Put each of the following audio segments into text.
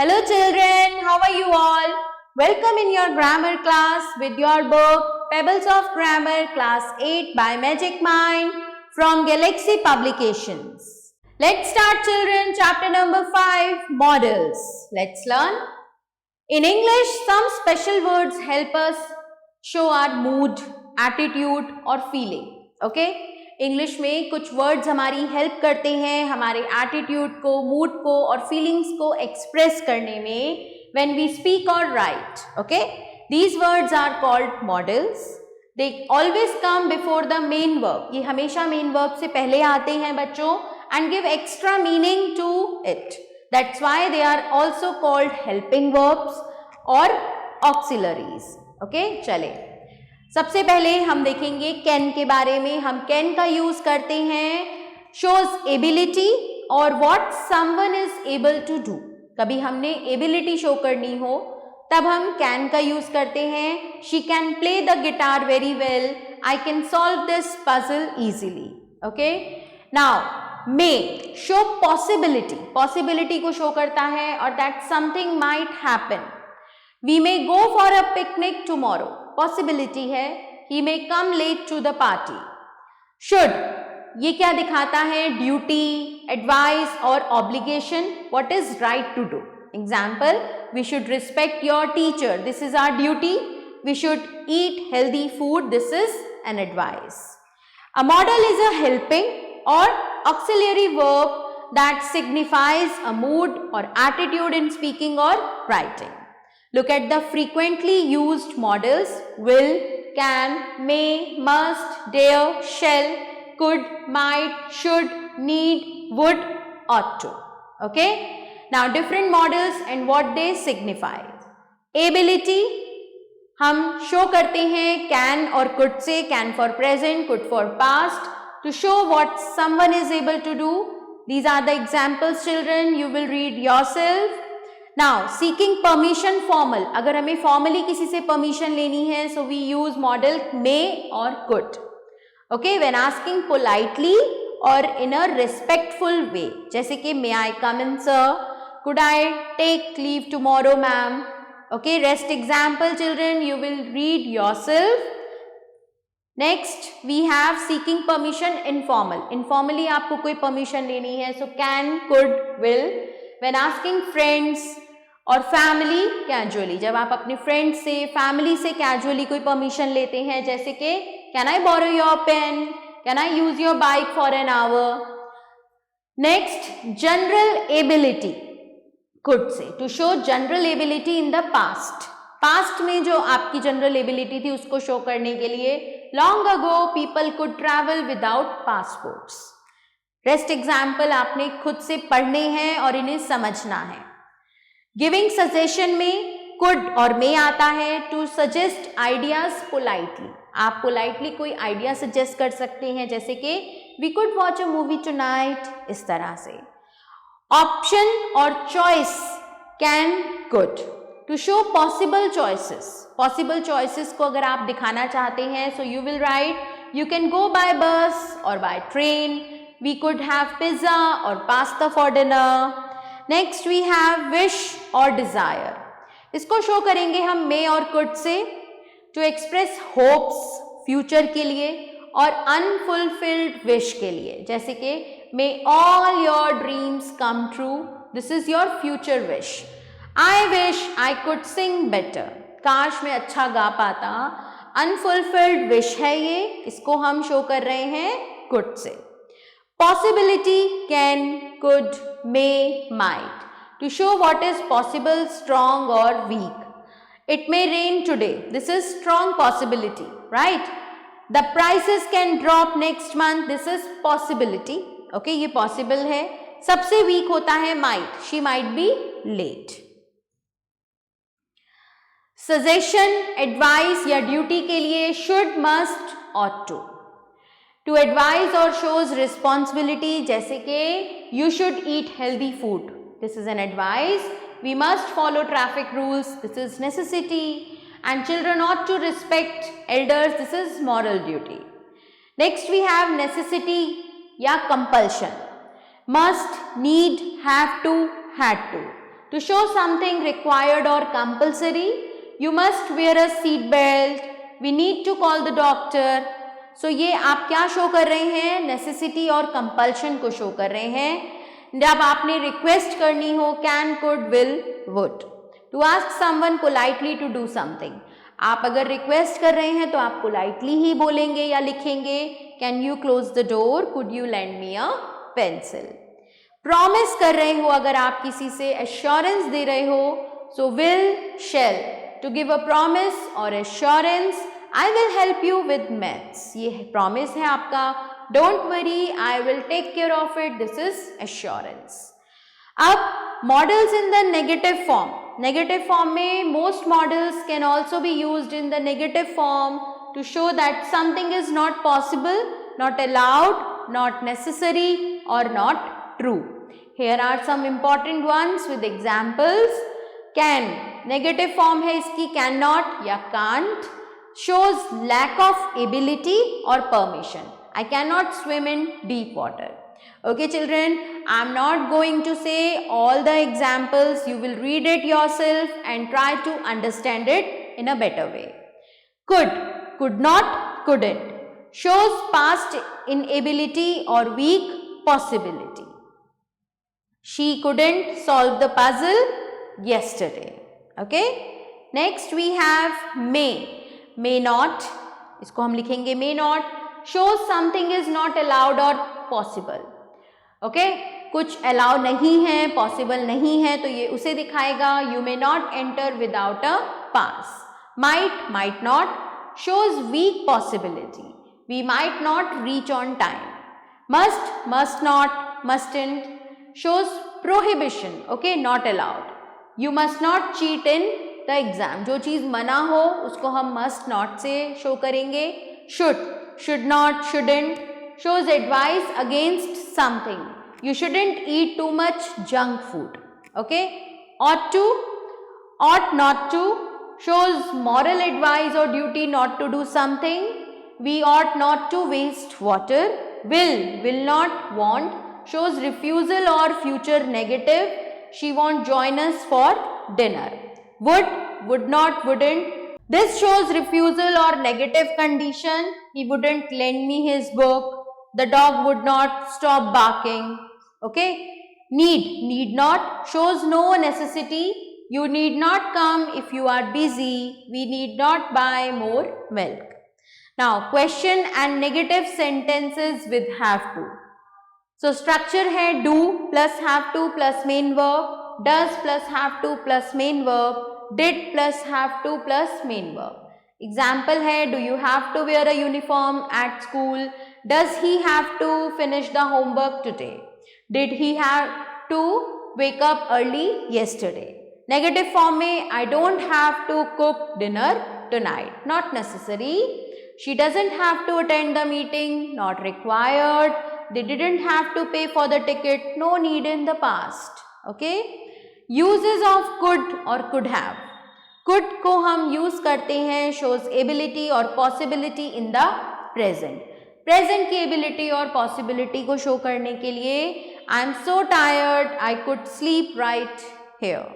Hello children, how are you all? Welcome in your grammar class with your book Pebbles of Grammar Class 8 by Magic Mind from Galaxy Publications. Let's start children, chapter number 5, Models. Let's learn. In English, some special words help us show our mood, attitude or feeling. Okay? English में कुछ words हमारी help करते हैं हमारे attitude को, mood को और feelings को एक्सप्रेस करने में व्हेन वी स्पीक और write. Okay, these words are called modals. They always come before the main verb. ये हमेशा मेन वर्ब से पहले आते हैं बच्चों and give extra meaning to it. That's why they are also called helping verbs और auxiliaries. Okay, चले सबसे पहले हम देखेंगे कैन के बारे में. हम कैन का यूज करते हैं शोज एबिलिटी और what someone is able to do. कभी हमने एबिलिटी शो करनी हो तब हम कैन का यूज करते हैं. She can play the guitar very well. I can solve this puzzle easily. Okay, now may show possibility. Possibility को शो करता है और that something might happen. We may go for a picnic tomorrow. Possibility है. He may come late to the party. Should ये क्या दिखाता है? Duty, advice और obligation. What is right to do. Example, we should respect your teacher. This is our duty. We should eat healthy food. This is an advice. A modal is a helping or auxiliary verb that signifies a mood or attitude in speaking or writing. Look at the frequently used models: will, can, may, must, dare, shall, could, might, should, need, would, ought to. Okay? Now different models and what they signify. Ability हम show करते हैं can और could से. Can for present, could for past, to show what someone is able to do. These are the examples children. You will read yourself. Now seeking permission formal. अगर हमें formally किसी से permission लेनी है so we use model may or could. Okay, when asking politely or in a respectful way. जैसे कि may I come in sir? Could I take leave tomorrow ma'am? Okay, rest example children you will read yourself. Next we have seeking permission informal. Informally आपको कोई permission लेनी है so can, could, will. When asking friends और family casually. जब आप अपने friend से, family से कैजुअली कोई परमिशन लेते हैं जैसे कि can I borrow your pen, can I use your bike for an hour. Next general ability could say. To show general ability in the past. Past में जो आपकी जनरल एबिलिटी थी उसको शो करने के लिए. Long ago people could travel without passports. Rest example आपने खुद से पढ़ने हैं और इन्हें समझना है. गिविंग सजेशन में कुड और मे आता है. To suggest ideas politely. आप पोलाइटली कोई आइडिया सजेस्ट कर सकते हैं जैसे कि we could watch a movie tonight. इस तरह से. ऑप्शन और choice can, could. To show possible choices. Possible choices को अगर आप दिखाना चाहते हैं so you will write you can go by bus और by train. We could have pizza or pasta for dinner. Next we have wish or desire. इसको show करेंगे हम may और could से. To express hopes future के लिए और unfulfilled wish के लिए जैसे कि may all your dreams come true. This is your future wish. I wish I could sing better. काश मैं अच्छा गा पाता. Unfulfilled wish है ये. इसको हम शो कर रहे हैं could से. Possibility can, could, may, might. To show what is possible, strong or weak. It may rain today. This is strong possibility, right? The prices can drop next month. This is possibility. Okay, ये possible है. सबसे weak होता है might. She might be late. Suggestion, advice या duty के लिए should, must, ought to. To advise or shows responsibility जैसे कि you should eat healthy food. This is an advice. We must follow traffic rules. This is necessity. And children ought to respect elders. This is moral duty. Next we have necessity या compulsion. Must, need, have to, had to. To show something required or compulsory, you must wear a seat belt. We need to call the doctor. So ये आप क्या show कर रहे हैं? Necessity और compulsion को show कर रहे हैं। जब आपने रिक्वेस्ट करनी हो can, could, will, would. To ask someone politely to do something, आप अगर रिक्वेस्ट कर रहे हैं तो आप पोलाइटली ही बोलेंगे या लिखेंगे can you close the door, could you lend me a pencil. Promise कर रहे हो अगर आप किसी से, एश्योरेंस दे रहे हो, so will, shall. To give a promise or assurance, I will help you with maths, ये प्रॉमिस है आपका। Don't worry, I will take care of it, this is assurance. अब modals in the negative form, negative form में most modals can also be used in the negative form to show that something is not possible, not allowed, not necessary or not true. Here are some important ones with examples. Can, negative form है इसकी cannot या can't, shows lack of ability or permission. I cannot swim in deep water. Okay children, I am not going to say all the examples. You will read it yourself and try to understand it in a better way. Could, could not, couldn't, shows past inability or weak possibility. She couldn't solve the puzzle yesterday. Okay. Next we have may, may not, इसको हम लिखेंगे may not, shows something is not allowed or possible. Okay. कुछ allow नहीं है, possible नहीं है, तो ये उसे दिखाएगा। You may not enter without a pass. Might, might not, shows weak possibility. We might not reach on time. Must, must not, mustn't, shows prohibition, okay, not allowed. You must not cheat in the exam. जो चीज़ मना हो उसको हम must not से show करेंगे। Should, should not, shouldn't, shows advice against something. You shouldn't eat too much junk food, okay. Ought to, ought not to, shows moral advice or duty not to do something. We ought not to waste water. Will, will not, want, shows refusal or future negative. She won't join us for dinner. Would, would not, wouldn't, this shows refusal or negative condition. He wouldn't lend me his book. The dog would not stop barking. Okay. Need, need not, shows no necessity. You need not come if you are busy. We need not buy more milk. Now question and negative sentences with have to. So structure है do plus have to plus main verb, does plus have to plus main verb, did plus have to plus main verb. Example है do you have to wear a uniform at school, does he have to finish the homework today, did he have to wake up early yesterday. Negative form में I don't have to cook dinner tonight, not necessary. She doesn't have to attend the meeting, not required. They didn't have to pay for the ticket, no need in the past. Okay. Uses of could or could have. Could को हम use करते हैं shows ability और possibility in the present. Present की ability और possibility को show करने के लिए I am so tired, I could sleep right here.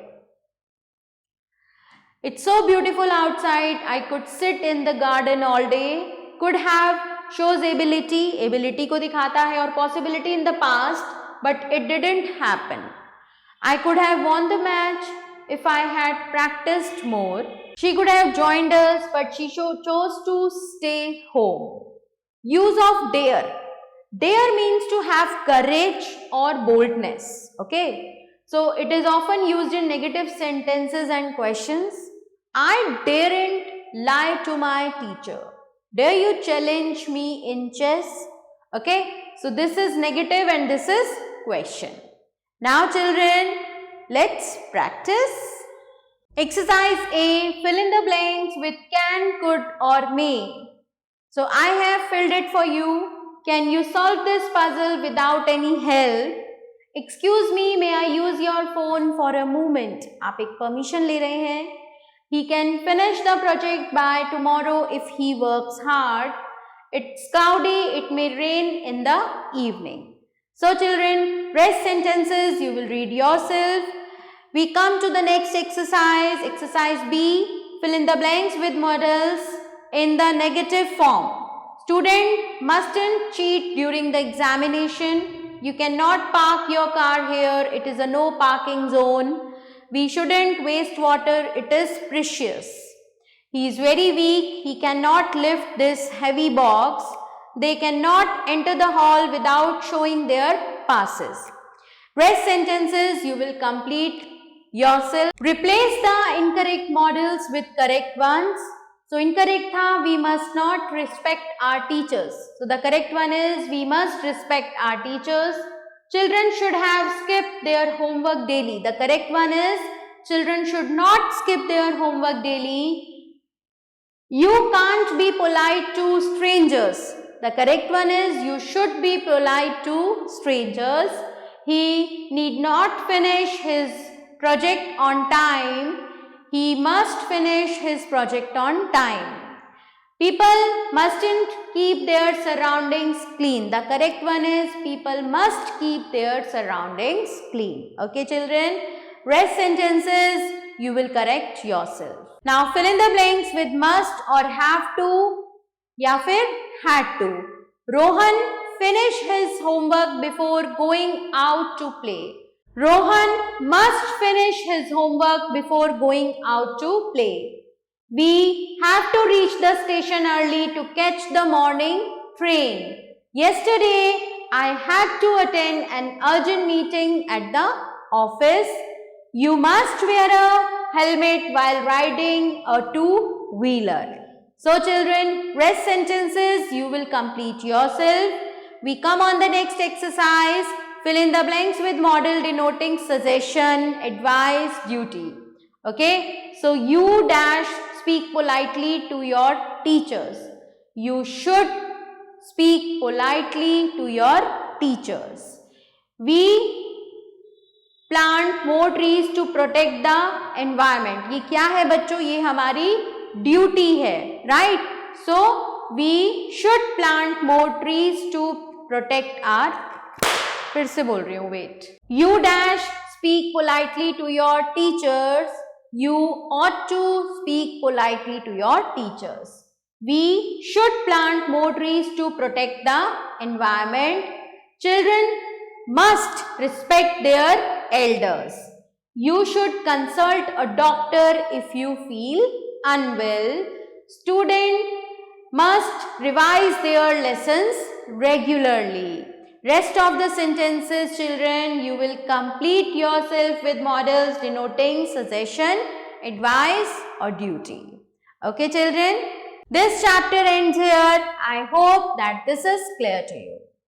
It's so beautiful outside, I could sit in the garden all day. Could have shows ability, ability को दिखाता है और possibility in the past, but it didn't happen. I could have won the match if I had practiced more. She could have joined us, but she chose to stay home. Use of dare. Dare means to have courage or boldness. Okay. So it is often used in negative sentences and questions. I daren't lie to my teacher. Dare you challenge me in chess? Okay. So this is negative and this is question. Now children, let's practice. Exercise A, fill in the blanks with can, could or may. So I have filled it for you. Can you solve this puzzle without any help? Excuse me, may I use your phone for a moment? आप एक permission ले रहे हैं. He can finish the project by tomorrow if he works hard. It's cloudy, it may rain in the evening. So children, rest sentences you will read yourself. We come to the next exercise. Exercise B. Fill in the blanks with models in the negative form. Student mustn't cheat during the examination. You cannot park your car here. It is a no parking zone. We shouldn't waste water. It is precious. He is very weak. He cannot lift this heavy box. They cannot enter the hall without showing their passes. Rest sentences you will complete yourself. Replace the incorrect models with correct ones. So incorrect tha, we must not respect our teachers. So the correct one is, we must respect our teachers. Children should have skipped their homework daily. The correct one is, children should not skip their homework daily. You can't be polite to strangers. The correct one is, you should be polite to strangers. He need not finish his project on time. He must finish his project on time. People mustn't keep their surroundings clean. The correct one is, people must keep their surroundings clean. Okay, children? Rest sentences you will correct yourself. Now fill in the blanks with must or have to या फिर had to. Rohan finish his homework before going out to play. Rohan must finish his homework before going out to play. We have to reach the station early to catch the morning train. Yesterday, I had to attend an urgent meeting at the office. You must wear a helmet while riding a two-wheeler. So children, rest sentences you will complete yourself. We come on the next exercise. Fill in the blanks with model denoting suggestion, advice, duty. Okay. So you dash speak politely to your teachers. You should speak politely to your teachers. We plant more trees to protect the environment. ये क्या है बच्चों? ये हमारी duty है, right? So we should plant more trees to protect our. फिर से बोल रही हूँ, wait. You dash speak politely to your teachers. You ought to speak politely to your teachers. We should plant more trees to protect the environment. Children must respect their elders. You should consult a doctor if you feel unwell. Students must revise their lessons regularly. Rest of the sentences, children, you will complete yourself with models denoting suggestion, advice or duty. Okay, children? This chapter ends here. I hope that this is clear to you.